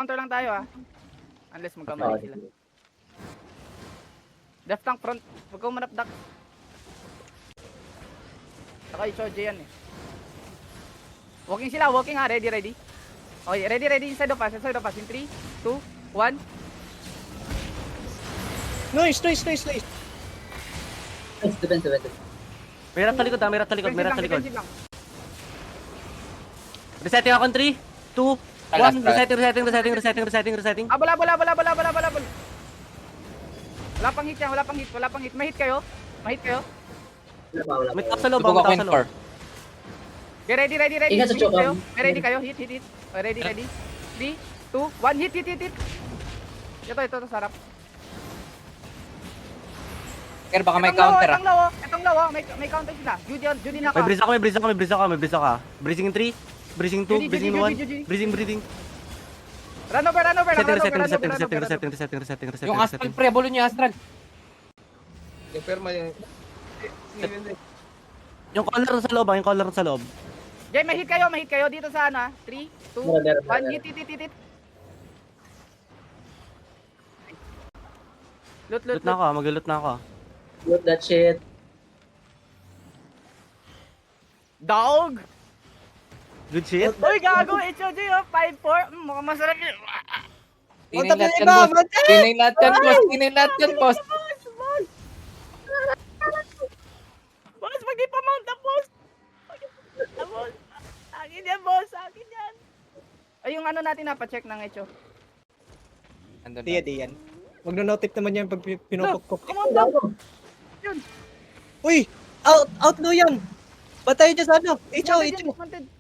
Counter lang tayo ah. Unless magkamali sila. Left tank front. Huwag kang manapdak. Saka i-charge yan eh. Walking sila, walking ha. Ready. Okay, ready. Inside of us. In 3, 2, 1. Nice. Defense. May rat sa likod. Defensive lang. Resetting ako in 3, 2, 1. Resetting. Bala. Wala pang hit. May hit kayo. May top sa loob. Subog ako in 4. Okay, ready. Ingat sa choke, Kayo. Ready kayo. Hit. Okay, ready. 3, 2, 1. Hit. Ito, sarap. Kaya baka may counter ah. Itong low. May counter sila. Judy na ka. May breeze ako. Breezing in 3, breezing 2, breezing 1. Breezing. Run over. Resetting. Yung Astral pre, bulon niyo Astral. Yung perma yung... Yung collar sa loob. Jay, may hit kayo dito sa ano 3, 2, 1. Hit. Loot. Loot na ako, mag-loot na ako. Loot that shit. Dog! Good shit. Uy, gago! HOJ 5-4. Mukhang masarap yun. Tinay lahat yan, boss. Boss, pag di pa mount na, boss! Boss! Akin yan! Ay, yung ano natin napacheck ng HO. Andun Di yan. Magno-notif naman yan pag pinupukpok. Come on, dog! Yun! Uy! Outlaw yan! Batayin dyan sa ano? Icho! Ay,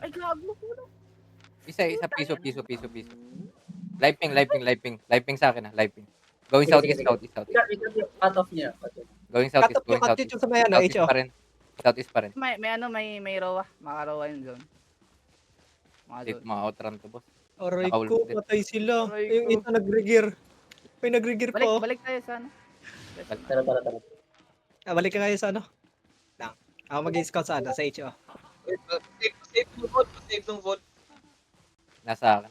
gago! Isa, piso. Live ping sa akin ah, live ping. Going southeast. Cut off niya. Going Cut southeast, off yung cut yung sa mayan, Icho. Southeast pa rin. May rowa. Makarowa yung zone. Dito mga outrun to, boss. Aray Nakaulog ko, din. patay sila. Aray Yung ko. isa nag-regear. May nag-regear pa oh. Balik tayo sa ano. Tara. Balik ka kayo sa ano? Lang. Ako mag-scout sa ano, sa HO. Save ng vote. Nasa akin.